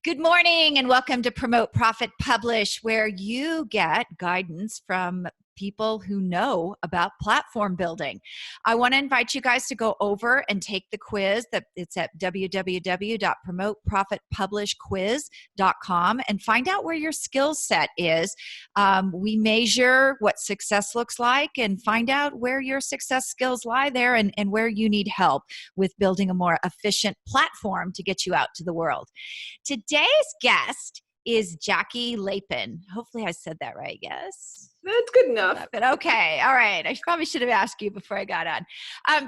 Good morning and welcome to Promote, Profit, Publish, where you get guidance from people who know about platform building. I want to invite you guys to go over and take the quiz. It's at www.promoteprofitpublishquiz.com and find out where your skill set is. We measure what success looks like and find out where your success skills lie there and where you need help with building a more efficient platform to get you out to the world. Today's guest is Jackie Lapin. Hopefully I said that right, yes? That's good enough. Okay, all right. I probably should have asked you before I got on.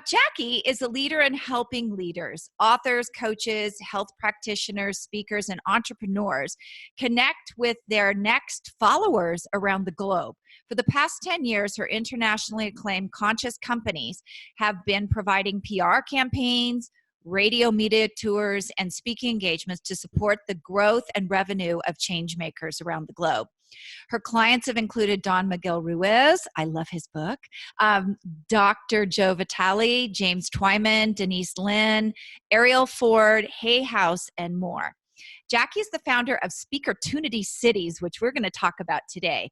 Jackie is a leader in helping leaders, authors, coaches, health practitioners, speakers, and entrepreneurs connect with their next followers around the globe. For the past 10 years, her internationally acclaimed conscious companies have been providing PR campaigns, radio media tours, and speaking engagements to support the growth and revenue of change makers around the globe. Her clients have included Don Miguel Ruiz, I love his book, Dr. Joe Vitale, James Twyman, Denise Lynn, Ariel Ford, Hay House, and more. Jackie is the founder of SpeakerTunity Cities, which we're going to talk about today.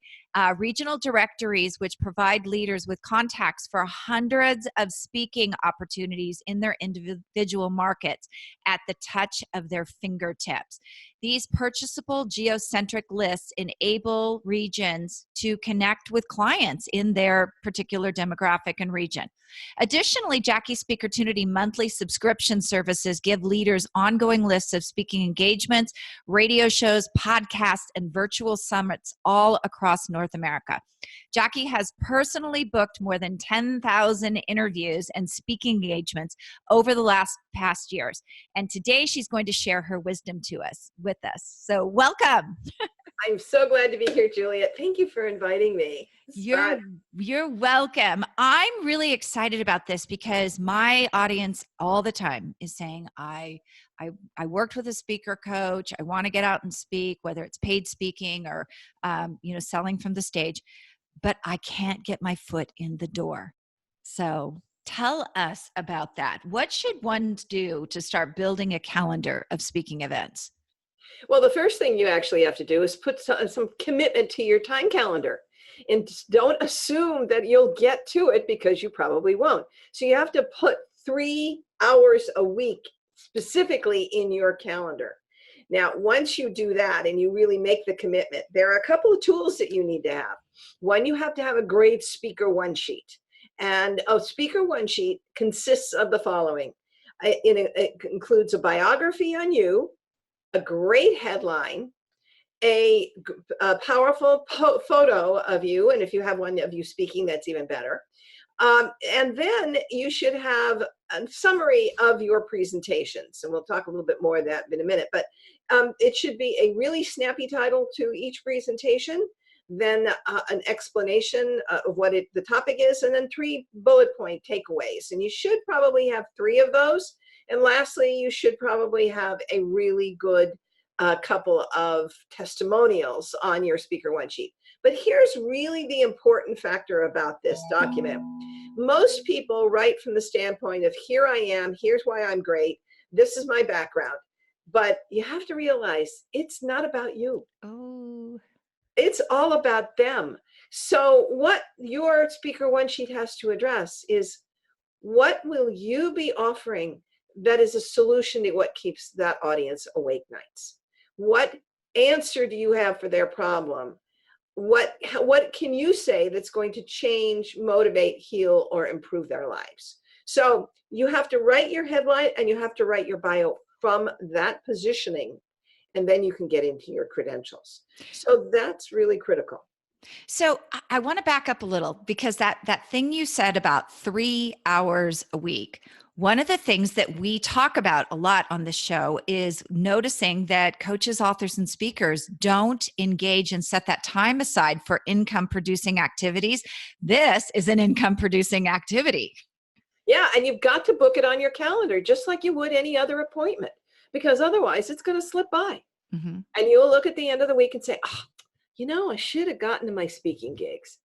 Regional directories which provide leaders with contacts for hundreds of speaking opportunities in their individual markets at the touch of their fingertips. These purchasable geocentric lists enable regions to connect with clients in their particular demographic and region. Additionally, Jackie's SpeakerTunity monthly subscription services give leaders ongoing lists of speaking engagements, radio shows, podcasts, and virtual summits all across North America. Jackie has personally booked more than 10,000 interviews and speaking engagements over the past years. And today she's going to share her wisdom with us. So welcome. I'm so glad to be here, Juliet. Thank you for inviting me. You're welcome. I'm really excited about this because my audience all the time is saying, I worked with a speaker coach. I want to get out and speak, whether it's paid speaking or selling from the stage, but I can't get my foot in the door. So tell us about that. What should one do to start building a calendar of speaking events? Well, the first thing you actually have to do is put some commitment to your time calendar. And don't assume that you'll get to it because you probably won't. So you have to put 3 hours a week specifically in your calendar. Now, once you do that and you really make the commitment, there are a couple of tools that you need to have. One, you have to have a great speaker one sheet. And a speaker one sheet consists of the following. It includes a biography on you, a great headline, a powerful photo of you, and if you have one of you speaking, that's even better. And then you should have a summary of your presentations, and we'll talk a little bit more of that in a minute, but it should be a really snappy title to each presentation, then an explanation of what the topic is, and then 3 bullet point takeaways. And you should probably have 3 of those. And lastly, you should probably have a really good couple of testimonials on your speaker one sheet. But here's really the important factor about this document. Most people write from the standpoint of, here I am, here's why I'm great, this is my background. But you have to realize it's not about you. Oh. It's all about them. So what your speaker one sheet has to address is, what will you be offering that is a solution to what keeps that audience awake nights? What answer do you have for their problem? What can you say that's going to change, motivate, heal, or improve their lives? So you have to write your headline and you have to write your bio from that positioning, and then you can get into your credentials. So that's really critical. So I want to back up a little because that thing you said about 3 hours a week, one of the things that we talk about a lot on the show is noticing that coaches, authors, and speakers don't engage and set that time aside for income producing activities. This is an income producing activity. Yeah, and you've got to book it on your calendar just like you would any other appointment, because otherwise it's going to slip by. Mm-hmm. And you'll look at the end of the week and say, oh, I should have gotten to my speaking gigs.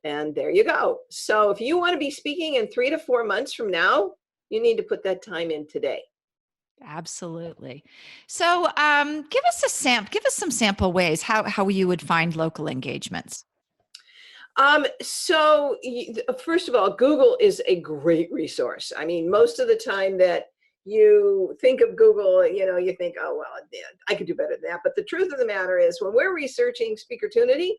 And there you go. So if you want to be speaking in 3 to 4 months from now, you need to put that time in today. Absolutely. So, give us some sample ways how you would find local engagements. First of all, Google is a great resource. I mean, most of the time that you think of Google, you think, oh, well, yeah, I could do better than that. But the truth of the matter is, when we're researching SpeakerTunity,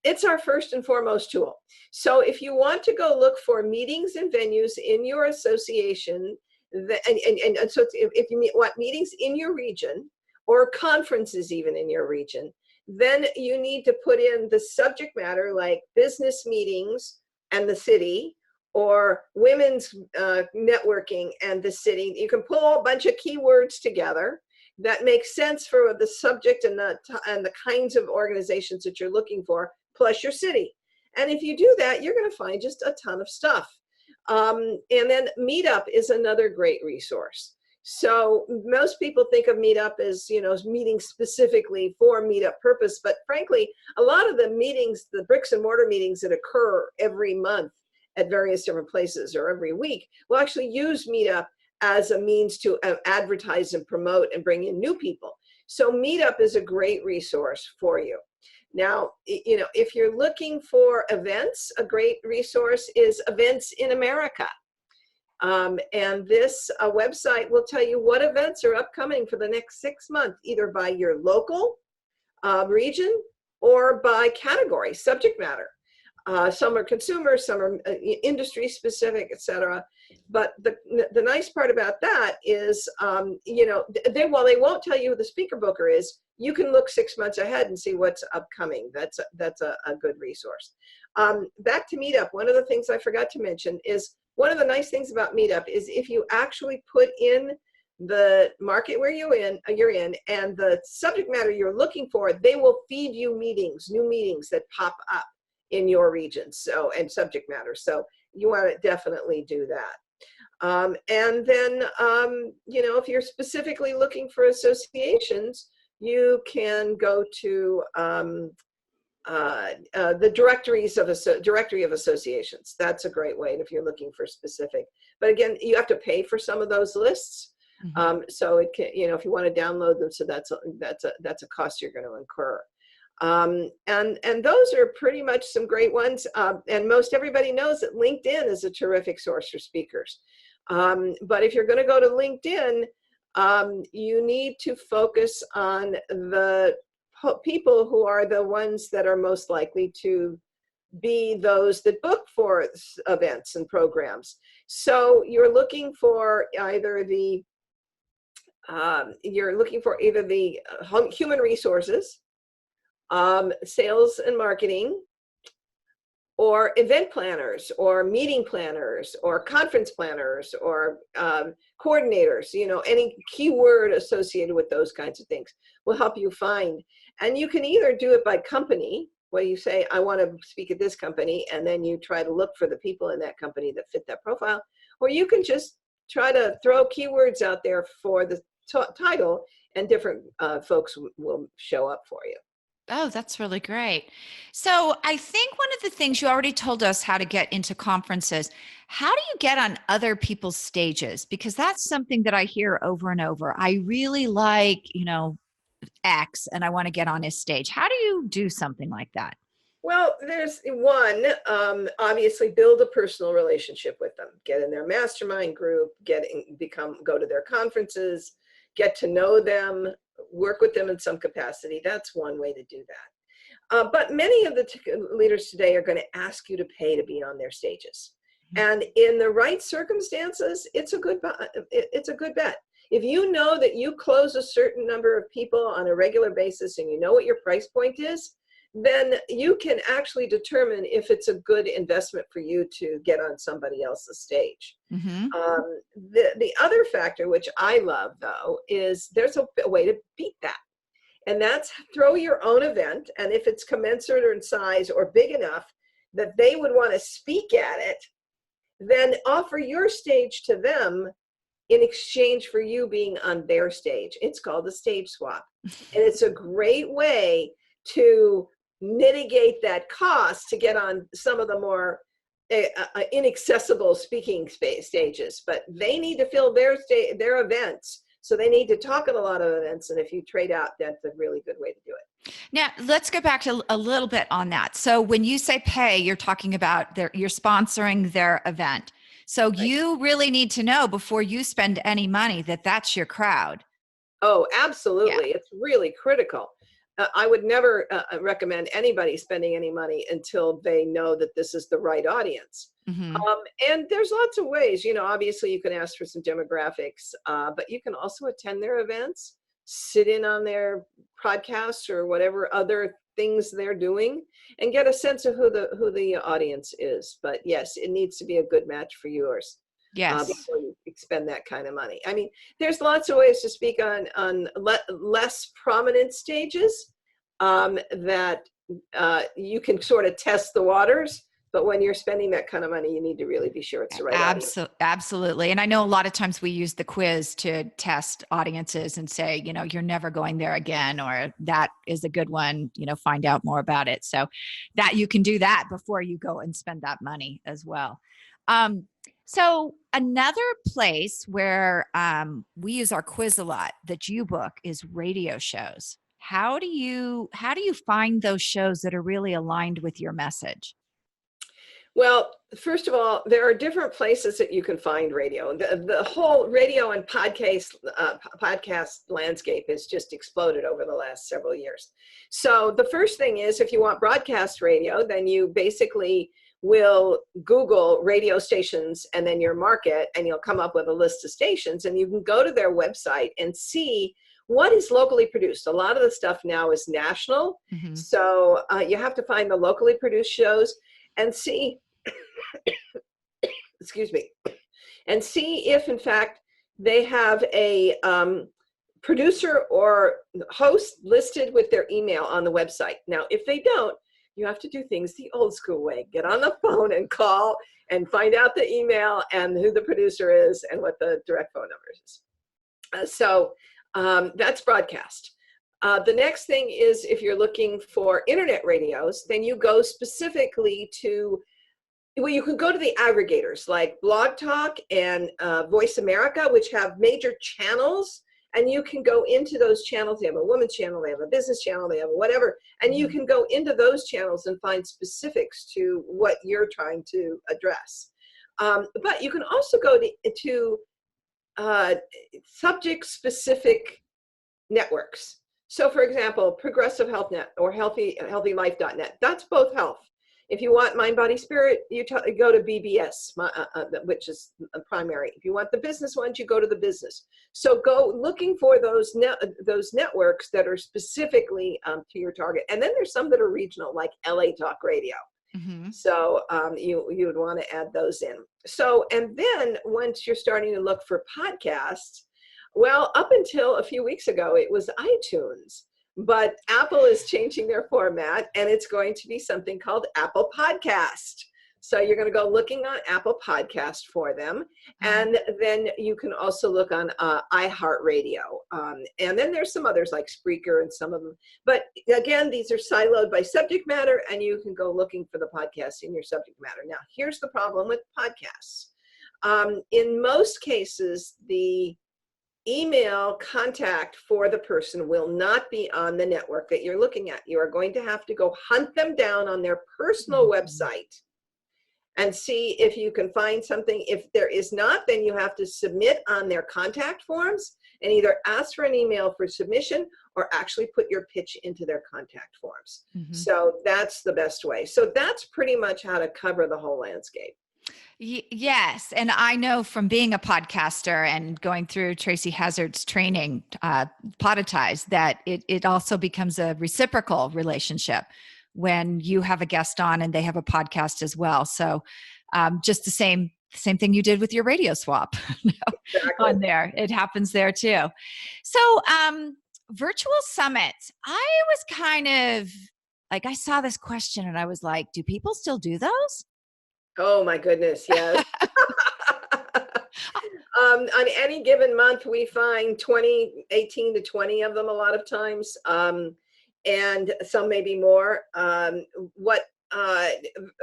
it's our first and foremost tool. So if you want to go look for meetings and venues in your association, so if you want meetings in your region or conferences even in your region, then you need to put in the subject matter like business meetings and the city, or women's networking and the city. You can pull a bunch of keywords together that make sense for the subject and the kinds of organizations that you're looking for, plus your city. And if you do that, you're going to find just a ton of stuff. And then Meetup is another great resource. So most people think of Meetup as, meeting specifically for Meetup purpose. But frankly, a lot of the meetings, the bricks and mortar meetings that occur every month at various different places or every week, will actually use Meetup as a means to advertise and promote and bring in new people. So Meetup is a great resource for you. Now, if you're looking for events, a great resource is Events in America. And this website will tell you what events are upcoming for the next 6 months, either by your local region or by category, subject matter. Some are consumer, some are industry specific, etc. But the nice part about that is, while they won't tell you who the speaker booker is, you can look 6 months ahead and see what's upcoming. That's a good resource. Back to Meetup, one of the things I forgot to mention is, one of the nice things about Meetup is if you actually put in the market where you're in and the subject matter you're looking for, they will feed you new meetings that pop up in your region, and subject matter. So you want to definitely do that. And then, if you're specifically looking for associations, you can go to the directory of associations. That's a great way if you're looking for specific. But again, you have to pay for some of those lists. So it can, if you want to download them, so that's a cost you're going to incur. And those are pretty much some great ones. And most everybody knows that LinkedIn is a terrific source for speakers. But if you're going to go to LinkedIn, you need to focus on the people who are the ones that are most likely to be those that book for events and programs. So you're looking for either the human resources, sales and marketing, or event planners, or meeting planners, or conference planners, or coordinators. Any keyword associated with those kinds of things will help you find. And you can either do it by company, where you say, I want to speak at this company, and then you try to look for the people in that company that fit that profile, or you can just try to throw keywords out there for the title, and different folks will show up for you. Oh, that's really great. So I think one of the things you already told us how to get into conferences. How do you get on other people's stages? Because that's something that I hear over and over. I really like, X, and I want to get on his stage. How do you do something like that? Well, there's one, obviously build a personal relationship with them, get in their mastermind group, go to their conferences, get to know them, work with them in some capacity. That's one way to do that. But many of the leaders today are going to ask you to pay to be on their stages. And in the right circumstances, it's a good bet. If you know that you close a certain number of people on a regular basis and you know what your price point is, then you can actually determine if it's a good investment for you to get on somebody else's stage. The other factor, which I love, though, is there's a way to beat that. And that's throw your own event. And if it's commensurate or in size or big enough that they would want to speak at it, then offer your stage to them in exchange for you being on their stage. It's called a stage swap. And it's a great way to mitigate that cost to get on some of the more inaccessible speaking stages. But they need to fill their events So they need to talk at a lot of events. And if you trade out, that's a really good way to do it. Now, let's go back to a little bit on that. So when you say pay, you're talking about you're sponsoring their event. So Right. you really need to know before you spend any money that that's your crowd. Oh, Yeah. absolutely. It's really critical. I would never recommend anybody spending any money until they know that this is the right audience. Hmm. And there's lots of ways, obviously you can ask for some demographics, but you can also attend their events, sit in on their podcasts or whatever other things they're doing, and get a sense of who the audience is. But yes, it needs to be a good match for yours. Yes. Before you expend that kind of money. I mean, there's lots of ways to speak on less prominent stages that you can sort of test the waters. But when you're spending that kind of money, you need to really be sure it's the right audience. Absolutely. And I know a lot of times we use the quiz to test audiences and say, you're never going there again, or that is a good one, find out more about it. So that you can do that before you go and spend that money as well. So another place where we use our quiz a lot that you book is radio shows. How do you find those shows that are really aligned with your message? Well, first of all, there are different places that you can find radio. The whole radio and podcast landscape has just exploded over the last several years. So the first thing is, if you want broadcast radio, then you basically will Google radio stations and then your market, and you'll come up with a list of stations, and you can go to their website and see what is locally produced. A lot of the stuff now is national. Mm-hmm. So you have to find the locally produced shows and see, excuse me, and see if in fact they have a producer or host listed with their email on the website. Now, if they don't, you have to do things the old school way. Get on the phone and call and find out the email and who the producer is and what the direct phone number is. So that's broadcast. The next thing is, if you're looking for internet radios, then you go specifically to, well, you can go to the aggregators like Blog Talk and Voice America, which have major channels. And you can go into those channels. They have a women's channel, they have a business channel, they have whatever. And you can go into those channels and find specifics to what you're trying to address. But you can also go to subject-specific networks. So for example, Progressive Health Net or HealthyLife.net, that's both health. If you want Mind, Body, Spirit, you go to BBS, which is primary. If you want the business ones, you go to the business. So go looking for those networks that are specifically to your target. And then there's some that are regional, like LA Talk Radio. Mm-hmm. So you would want to add those in. So, and then once you're starting to look for podcasts, well, up until a few weeks ago, it was iTunes. But Apple is changing their format, and it's going to be something called Apple Podcast. So you're going to go looking on Apple Podcast for them. And then you can also look on iHeartRadio. And then there's some others like Spreaker and some of them. But again, these are siloed by subject matter, and you can go looking for the podcast in your subject matter. Now, here's the problem with podcasts. In most cases, the email contact for the person will not be on the network that you're looking at. You are going to have to go hunt them down on their personal website and see if you can find something. If there is not, then you have to submit on their contact forms and either ask for an email for submission or actually put your pitch into their contact forms. Mm-hmm. So that's the best way. So that's pretty much how to cover the whole landscape. Yes. And I know from being a podcaster and going through Tracy Hazard's training, Poditize, that it also becomes a reciprocal relationship when you have a guest on and they have a podcast as well. So just the same thing you did with your radio swap exactly. On there. It happens there too. So virtual summits, I was kind of like, I saw this question and I was like, do people still do those? Oh my goodness, yes. On any given month, we find 18 to 20 of them a lot of times, and some maybe more. What uh,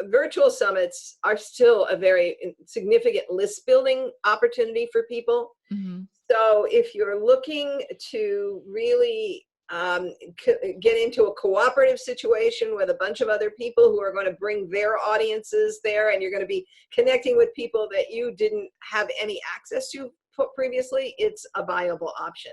virtual summits are still a very significant list building opportunity for people. Mhm. So if you're looking to really get into a cooperative situation with a bunch of other people who are going to bring their audiences there, and you're going to be connecting with people that you didn't have any access to previously, it's a viable option.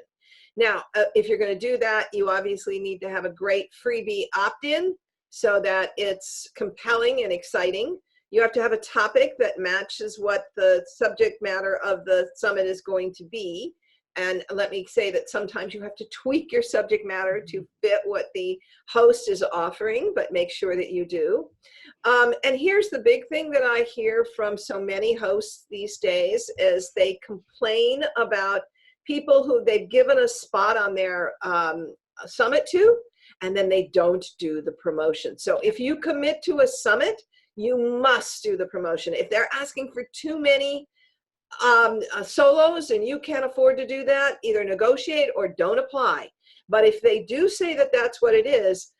Now, if you're going to do that, you obviously need to have a great freebie opt-in so that it's compelling and exciting. You have to have a topic that matches what the subject matter of the summit is going to be. And let me say that sometimes you have to tweak your subject matter to fit what the host is offering, but make sure that you do. And here's the big thing that I hear from so many hosts these days is they complain about people who they've given a spot on their summit to, and then they don't do the promotion. So if you commit to a summit, you must do the promotion. If they're asking for too many solos and you can't afford to do that, either negotiate or don't apply. But if they do say that that's what it is,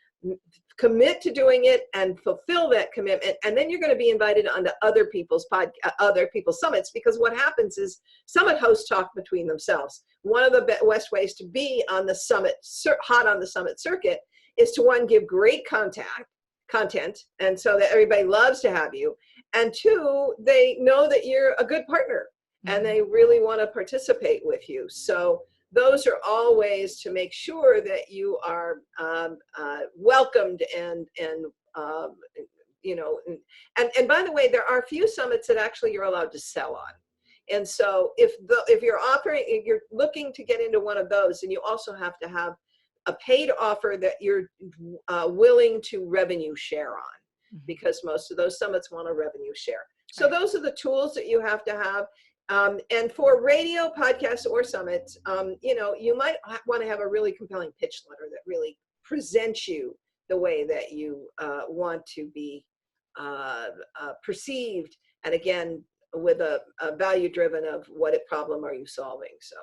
commit to doing it and fulfill that commitment, and then you're going to be invited onto other people's summits, because what happens is summit hosts talk between themselves. One of the best ways to be on the summit, hot on the summit circuit, is to, one, give great content, and so that everybody loves to have you, and two, they know that you're a good partner and they really want to participate with you. So those are all ways to make sure that you are welcomed and you know, and by the way, there are a few summits that actually you're allowed to sell on. And so if you're looking to get into one of those, and you also have to have a paid offer that you're willing to revenue share on, because most of those summits want a revenue share. So those are the tools that you have to have. And for radio, podcasts, or summits, you know, you might want to have a really compelling pitch letter that really presents you the way that you want to be perceived. And again, with a value driven of what problem are you solving. So.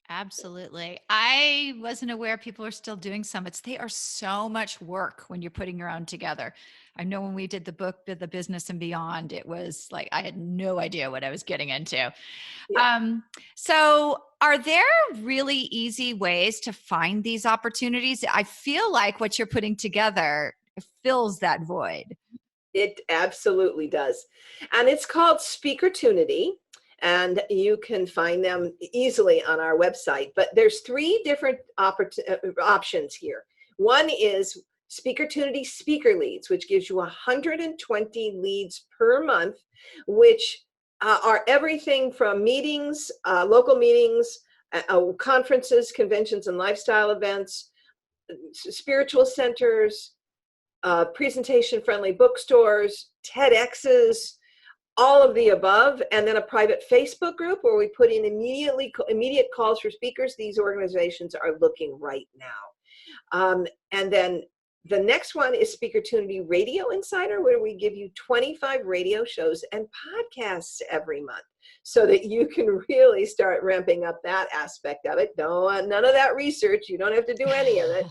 Absolutely. I wasn't aware people are still doing summits. They are so much work when you're putting your own together. I know when we did the book, The Business and Beyond, it was like I had no idea what I was getting into. Yeah. So are there really easy ways to find these opportunities? I feel like what you're putting together fills that void. It absolutely does. And it's called SpeakerTunity. And you can find them easily on our website. But there's three different options here. One is SpeakerTunity Speaker Leads, which gives you 120 leads per month, which are everything from meetings, local meetings, conferences, conventions, and lifestyle events, spiritual centers, presentation-friendly bookstores, TEDx's, all of the above, and then a private Facebook group where we put in immediate calls for speakers. These organizations are looking right now. And then the next one is SpeakerTunity Radio Insider, where we give you 25 radio shows and podcasts every month so that you can really start ramping up that aspect of it. None of that research. You don't have to do any of it.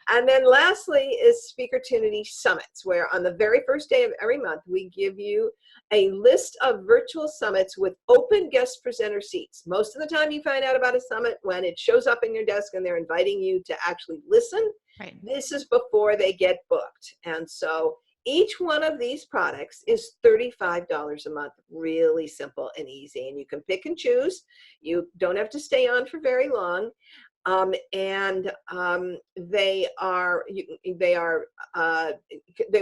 And then lastly is SpeakerTunity Summits, where on the very first day of every month, we give you a list of virtual summits with open guest presenter seats. Most of the time you find out about a summit when it shows up in your desk and they're inviting you to actually listen. Right. This is before they get booked. And so each one of these products is $35 a month, really simple and easy. And you can pick and choose. You don't have to stay on for very long. They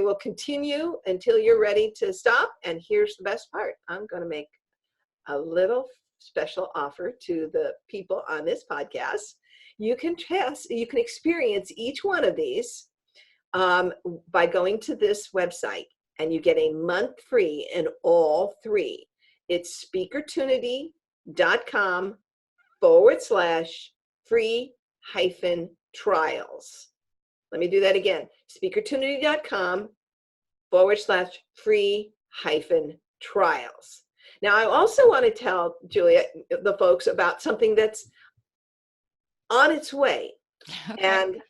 will continue until you're ready to stop. And here's the best part. I'm going to make a little special offer to the people on this podcast. You can experience each one of these by going to this website, and you get a month free in all three. It's speakertunity.com/free-trials. Let me do that again. speakertunity.com/free-trials. Now, I also want to tell Julia, the folks, about something that's on its way. Okay. And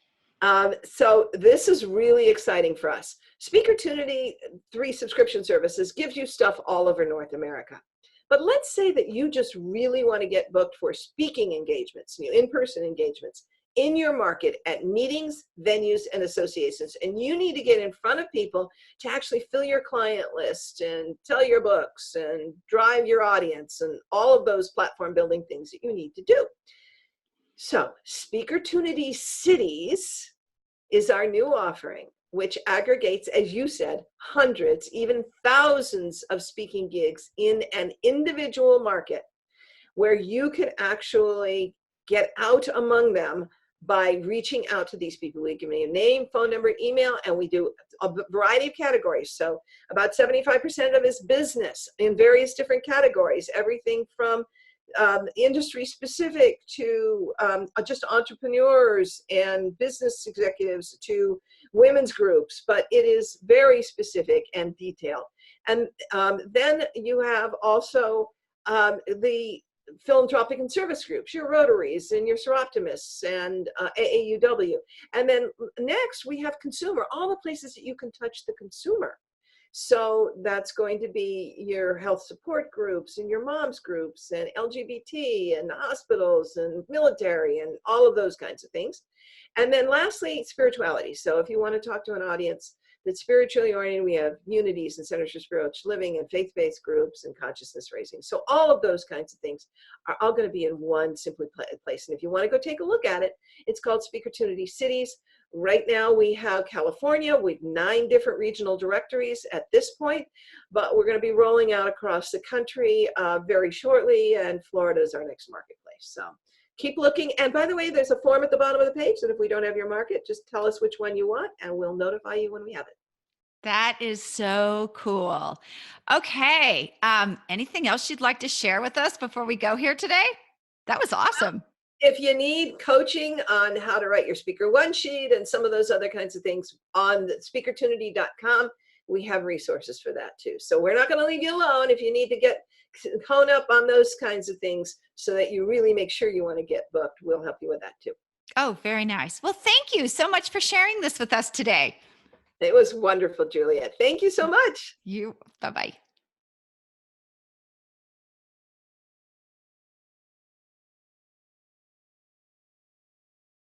so this is really exciting for us. SpeakerTunity, 3 subscription services, gives you stuff all over North America. But let's say that you just really want to get booked for speaking engagements, in-person engagements in your market at meetings, venues, and associations. And you need to get in front of people to actually fill your client list and tell your books and drive your audience and all of those platform building things that you need to do. So SpeakerTunity Cities is our new offering, which aggregates, as you said, hundreds, even thousands of speaking gigs in an individual market where you can actually get out among them by reaching out to these people. We give me a name, phone number, email, and we do a variety of categories. So about 75% of it is business in various different categories, everything from industry specific to just entrepreneurs and business executives to women's groups, but it is very specific and detailed. And then you have also the philanthropic and service groups, your Rotaries and your Seroptimists and AAUW. And then next we have consumer, all the places that you can touch the consumer. So that's going to be your health support groups and your moms groups and LGBT and hospitals and military and all of those kinds of things. And then lastly, spirituality. So if you want to talk to an audience that's spiritually oriented, we have Unities and Centers for Spiritual Living and faith-based groups and consciousness raising. So all of those kinds of things are all going to be in one simple place. And if you want to go take a look at it, it's called SpeakerTunity Cities. Right now we have California with 9 different regional directories at this point, but we're going to be rolling out across the country very shortly, and Florida is our next marketplace. So keep looking. And by the way, there's a form at the bottom of the page that if we don't have your market, just tell us which one you want and we'll notify you when we have it. That is so cool. Okay. Anything else you'd like to share with us before we go here today? That was awesome. If you need coaching on how to write your Speaker One sheet and some of those other kinds of things on SpeakerTunity.com, we have resources for that too. So we're not going to leave you alone if you need to hone up on those kinds of things so that you really make sure you want to get booked. We'll help you with that too. Oh, very nice. Well, thank you so much for sharing this with us today. It was wonderful, Juliet. Thank you so much. Bye-bye.